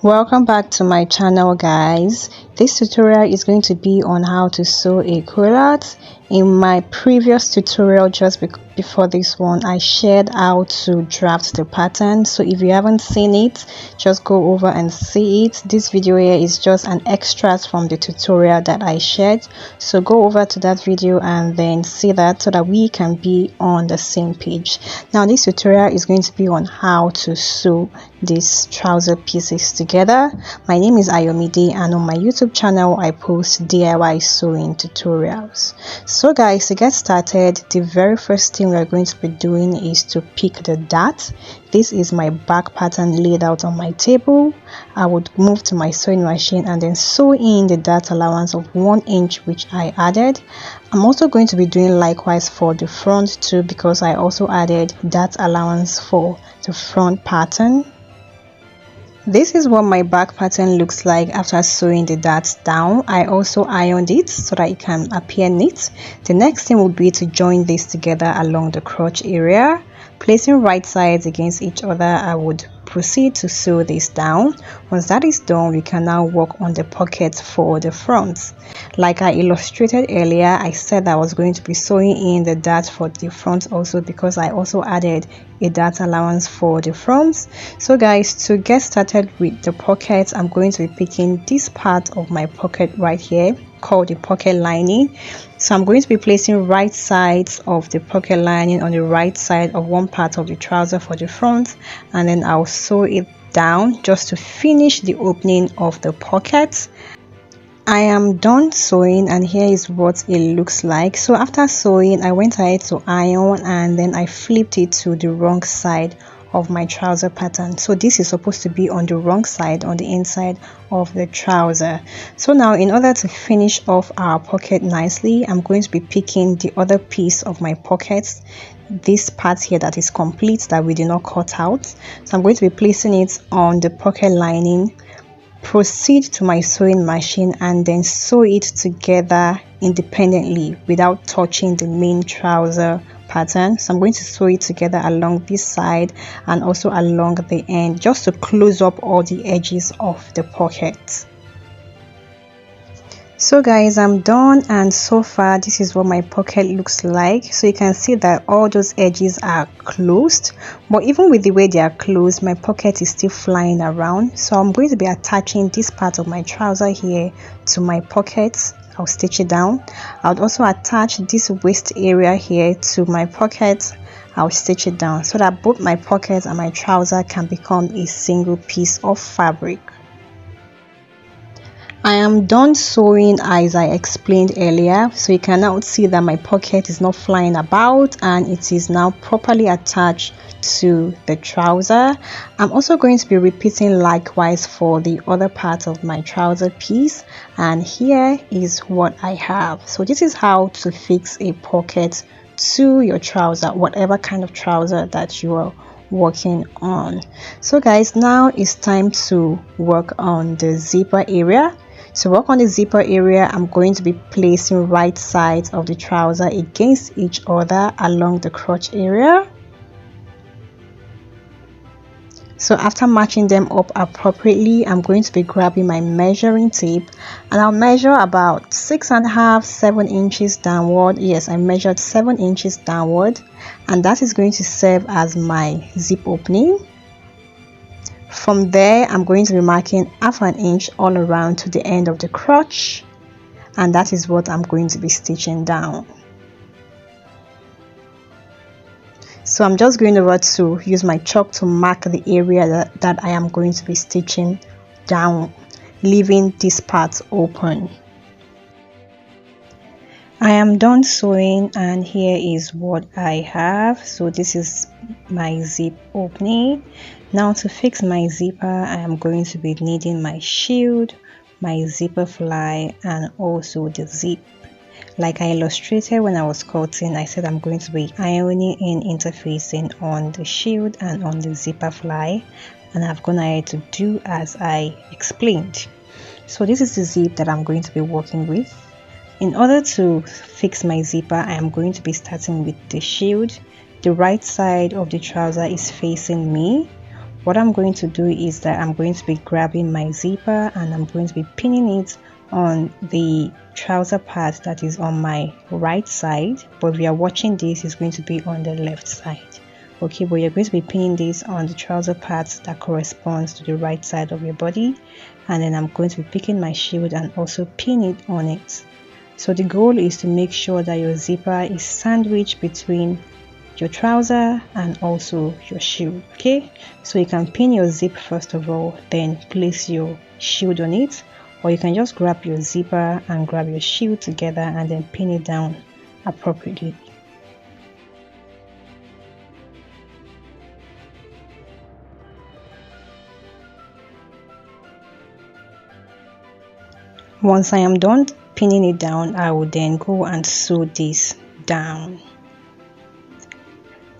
Welcome back to my channel, guys. This tutorial is going to be on how to sew a culotte. In my previous tutorial just before this one, I shared how to draft the pattern, so if you haven't seen it, just go over and see it. This video here is just an extract from the tutorial that I shared, so go over to that video and then see that so that we can be on the same page. Now this tutorial is going to be on how to sew these trouser pieces together. My name is Ayomide, and on my YouTube channel I post DIY sewing tutorials. So guys, to get started, the very first thing we're going to be doing is to pick the dart. This is my back pattern laid out on my table. I would move to my sewing machine and then sew in the dart allowance of 1 inch, which I added. I'm also going to be doing likewise for the front too, because I also added dart allowance for the front pattern. This is what my back pattern looks like after sewing the darts down. I also ironed it so that it can appear neat. The next thing would be to join this together along the crotch area. Placing right sides against each other, I would proceed to sew this down. Once that is done, we can now work on the pockets for the front. Like I illustrated earlier, I said that I was going to be sewing in the dart for the front also, because I also added a dart allowance for the front. So guys, to get started with the pockets, I'm going to be picking this part of my pocket right here called the pocket lining. So I'm going to be placing right sides of the pocket lining on the right side of one part of the trouser for the front, and then I'll sew it down just to finish the opening of the pocket. I am done sewing, and here is what it looks like. So after sewing, I went ahead to iron, and then I flipped it to the wrong side of my trouser pattern. So this is supposed to be on the wrong side, on the inside of the trouser. So now, in order to finish off our pocket nicely, I'm going to be picking the other piece of my pockets, this part here that is complete, that we did not cut out. So I'm going to be placing it on the pocket lining, proceed to my sewing machine, and then sew it together independently without touching the main trouser pattern. So I'm going to sew it together along this side and also along the end, just to close up all the edges of the pocket. So guys, I'm done, and so far this is what my pocket looks like. So you can see that all those edges are closed, but even with the way they are closed, my pocket is still flying around. So I'm going to be attaching this part of my trouser here to my pocket. I'll stitch it down. I'll also attach this waist area here to my pocket. I'll stitch it down so that both my pocket and my trouser can become a single piece of fabric. I am done sewing as I explained earlier, so you can now see that my pocket is not flying about and it is now properly attached to the trouser. I'm also going to be repeating likewise for the other part of my trouser piece, and here is what I have. So this is how to fix a pocket to your trouser, whatever kind of trouser that you are working on. So guys, now it's time to work on the zipper area. To work on the zipper area, I'm going to be placing right sides of the trouser against each other along the crotch area. So after matching them up appropriately, I'm going to be grabbing my measuring tape, and I'll measure about 6.5–7 inches downward. Yes, I measured 7 inches downward, and that is going to serve as my zip opening. From there, I'm going to be marking 1/2 inch all around to the end of the crotch, and that is what I'm going to be stitching down. So I'm just going over to use my chalk to mark the area that I am going to be stitching down, leaving this part open. I am done sewing, and here is what I have. So this is my zip opening. Now to fix my zipper, I am going to be needing my shield, my zipper fly, and also the zip. Like I illustrated when I was cutting, I said I'm going to be ironing in interfacing on the shield and on the zipper fly, and I've gone ahead to do as I explained. So this is the zip that I'm going to be working with. In order to fix my zipper, I am going to be starting with the shield. The right side of the trouser is facing me. what I'm going to do is that I'm going to be grabbing my zipper and I'm going to be pinning it on the trouser part that is on my right side, but if you are watching this, it's going to be on the left side. Okay, but you're going to be pinning this on the trouser part that corresponds to the right side of your body, and then I'm going to be picking my shield and also pin it on it. So the goal is to make sure that your zipper is sandwiched between your trouser and also your shield. Okay, so you can pin your zip first of all, then place your shield on it, or you can just grab your zipper and grab your shield together and then pin it down appropriately. Once I am done pinning it down, I will then go and sew this down.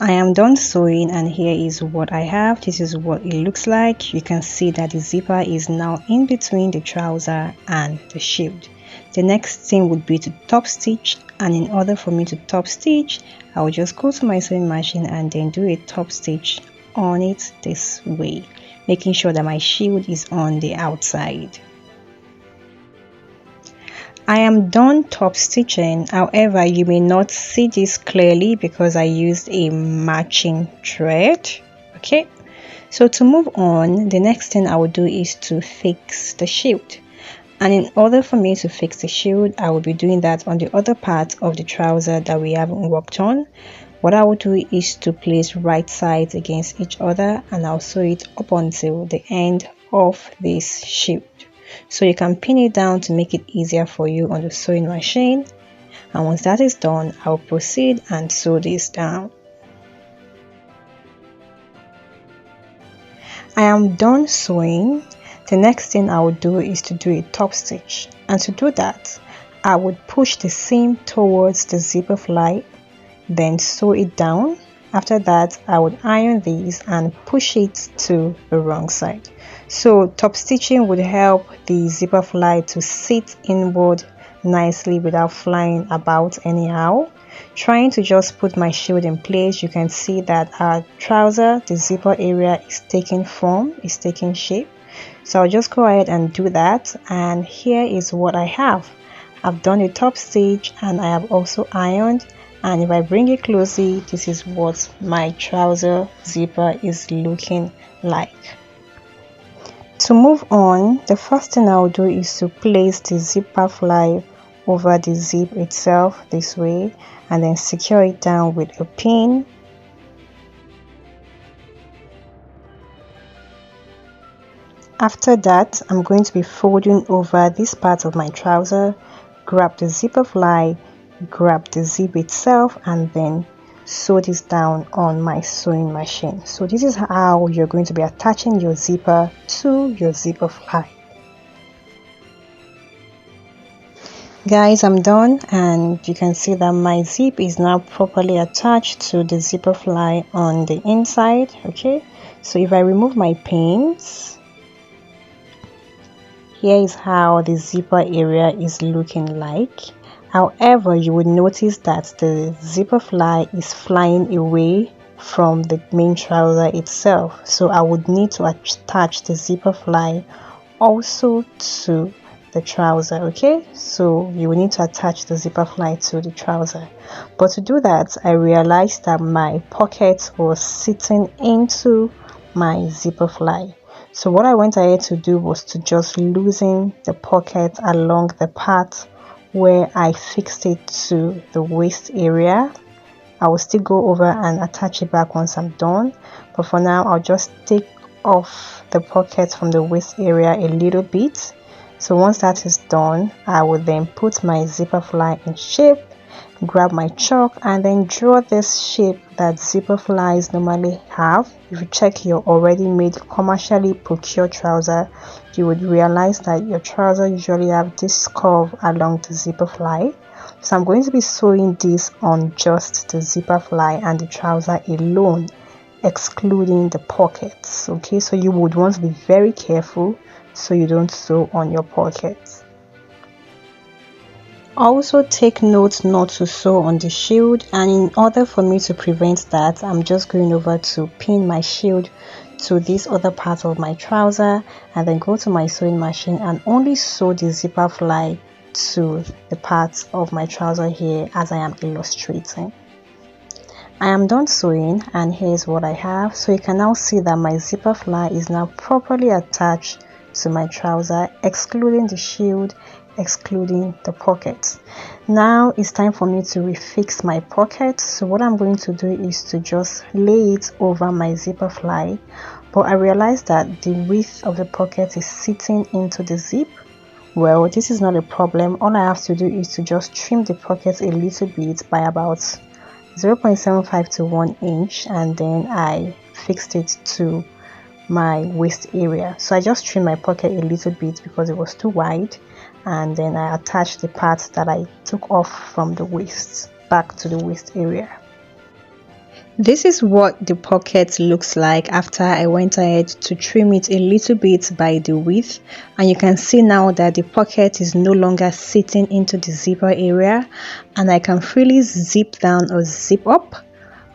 I am done sewing and here is what I have. This is what it looks like. You can see that the zipper is now in between the trouser and the shield. The next thing would be to top stitch, and in order for me to top stitch, I will just go to my sewing machine and then do a top stitch on it this way, making sure that my shield is on the outside. I am done top stitching. However, you may not see this clearly because I used a matching thread. Okay, so to move on, the next thing I will do is to fix the shield, and in order for me to fix the shield, I will be doing that on the other part of the trouser that we haven't worked on. What I will do is to place right sides against each other and I'll sew it up until the end of this shield. So you can pin it down to make it easier for you on the sewing machine, and once that is done, I'll proceed and sew this down. I am done sewing. The next thing I will do is to do a top stitch, and to do that I would push the seam towards the zipper fly, then sew it down. After that, I would iron these and push it to the wrong side. So top stitching would help the zipper fly to sit inward nicely without flying about anyhow. Trying to just put my shield in place, you can see that our trouser, the zipper area, is taking form, is taking shape. So I'll just go ahead and do that, and here is what I have. I've done a top stitch and I have also ironed, and if I bring it closely, this is what my trouser zipper is looking like. To move on, the first thing I'll do is to place the zipper fly over the zip itself this way, and then secure it down with a pin. After that, I'm going to be folding over this part of my trouser, grab the zipper fly, grab the zip itself, and then sew this down on my sewing machine. So this is how you're going to be attaching your zipper to your zipper fly. Guys, I'm done, and you can see that my zip is now properly attached to the zipper fly on the inside. Okay, so if I remove my pins, here is how the zipper area is looking like. However, you would notice that the zipper fly is flying away from the main trouser itself, so I would need to attach the zipper fly also to the trouser. Okay, so you will need to attach the zipper fly to the trouser, but to do that, I realized that my pocket was sitting into my zipper fly. So what I went ahead to do was to just loosen the pocket along the part where I fixed it to the waist area. I will still go over and attach it back once I'm done, but for now I'll just take off the pocket from the waist area a little bit. So once that is done, I will then put my zipper fly in shape, grab my chalk, and then draw this shape that zipper flies normally have. If you check your already made commercially procured trouser, you would realize that your trouser usually have this curve along the zipper fly. So I'm going to be sewing this on just the zipper fly and the trouser alone, excluding the pockets. Okay, so you would want to be very careful so you don't sew on your pockets. Also take note not to sew on the shield, and in order for me to prevent that, I'm just going over to pin my shield to this other part of my trouser and then go to my sewing machine and only sew the zipper fly to the parts of my trouser here as I am illustrating. I am done sewing and here's what I have. So you can now see that my zipper fly is now properly attached to my trouser, excluding the shield, excluding the pockets. Now it's time for me to refix my pocket. So what I'm going to do is to just lay it over my zipper fly, but I realized that the width of the pocket is sitting into the zip. Well, this is not a problem. All I have to do is to just trim the pocket a little bit by about 0.75 to 1 inch, and then I fixed it to my waist area. So I just trimmed my pocket a little bit because it was too wide, and then I attached the parts that I took off from the waist back to the waist area. This is what the pocket looks like after I went ahead to trim it a little bit by the width, and you can see now that the pocket is no longer sitting into the zipper area and I can freely zip down or zip up.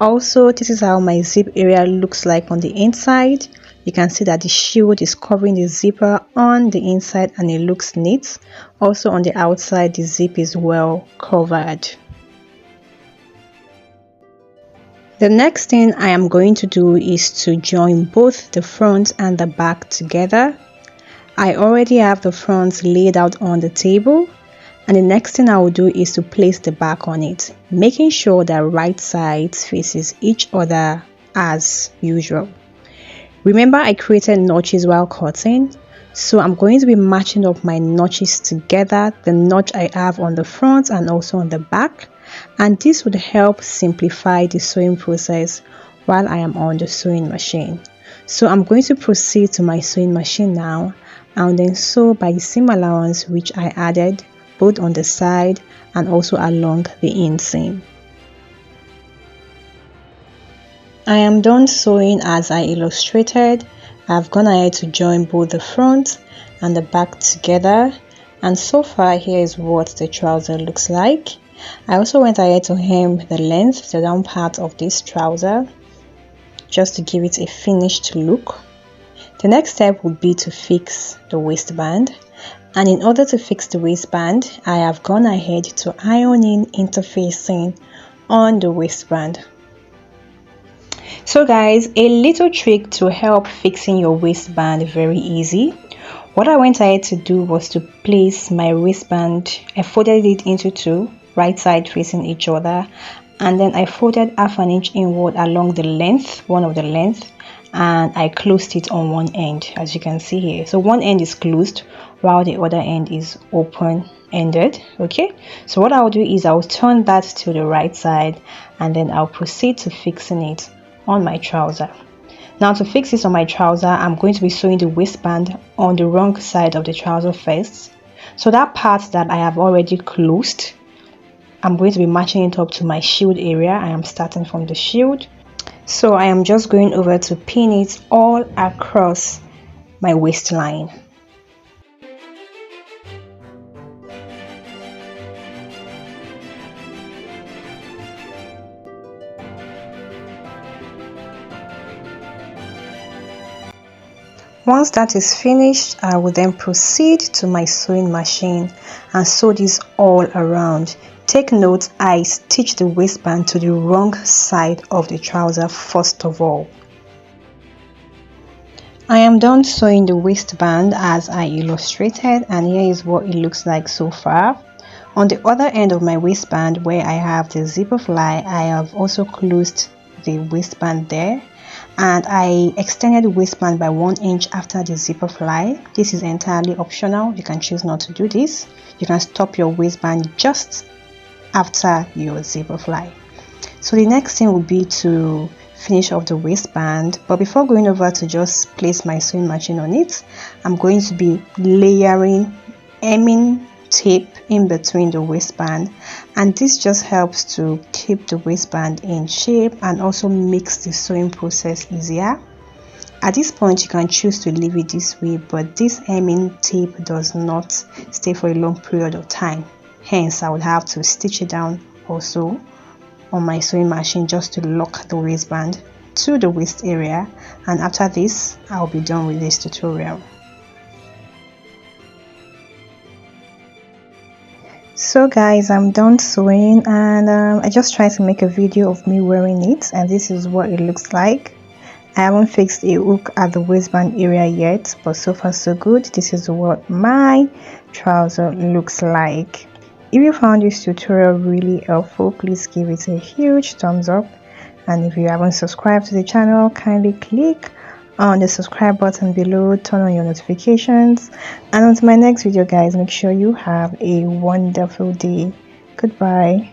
Also, this is how my zip area looks like on the inside. You can see that the shield is covering the zipper on the inside and it looks neat. Also on the outside, the zip is well covered. The next thing I am going to do is to join both the front and the back together. I already have the front laid out on the table, and the next thing I will do is to place the back on it, making sure that right sides faces each other as usual. Remember, I created notches while cutting, so I'm going to be matching up my notches together, the notch I have on the front and also on the back, and this would help simplify the sewing process while I am on the sewing machine. So I'm going to proceed to my sewing machine now and then sew by the seam allowance which I added both on the side and also along the inseam. I am done sewing as I illustrated. I've gone ahead to join both the front and the back together, and so far here is what the trouser looks like. I also went ahead to hem the length, the down part of this trouser, just to give it a finished look. The next step would be to fix the waistband, and in order to fix the waistband, I have gone ahead to iron in interfacing on the waistband. So guys, a little trick to help fixing your waistband very easy. What I went ahead to do was to place my waistband, I folded it into two, right side facing each other, and then I folded ½ inch inward along the length, one of the length, and I closed it on one end, as you can see here. So one end is closed while the other end is open ended. Okay, so what I'll do is I'll turn that to the right side and then I'll proceed to fixing it on my trouser. Now to fix this on my trouser, I'm going to be sewing the waistband on the wrong side of the trouser first. So that part that I have already closed, I'm going to be matching it up to my shield area. I am starting from the shield. So I am just going over to pin it all across my waistline. Once that is finished, I will then proceed to my sewing machine and sew this all around. Take note, I stitch the waistband to the wrong side of the trouser first of all. I am done sewing the waistband as I illustrated, and here is what it looks like so far. On the other end of my waistband where I have the zipper fly, I have also closed the waistband there, and I extended the waistband by 1 inch after the zipper fly. This is entirely optional. You can choose not to do this. You can stop your waistband just after your zipper fly. So the next thing will be to finish off the waistband, but before going over to just place my sewing machine on it, I'm going to be layering hemming tape in between the waistband, and this just helps to keep the waistband in shape and also makes the sewing process easier. At this point you can choose to leave it this way, but this hemming tape does not stay for a long period of time, hence I would have to stitch it down also on my sewing machine just to lock the waistband to the waist area, and after this I'll be done with this tutorial. So guys, I'm done sewing, and I just tried to make a video of me wearing it, and this is what it looks like. I haven't fixed a hook at the waistband area yet, but so far so good. This is what my trouser looks like. If you found this tutorial really helpful, please give it a huge thumbs up, and if you haven't subscribed to the channel, kindly click on the subscribe button below, turn on your notifications, and until my next video guys, make sure you have a wonderful day. Goodbye.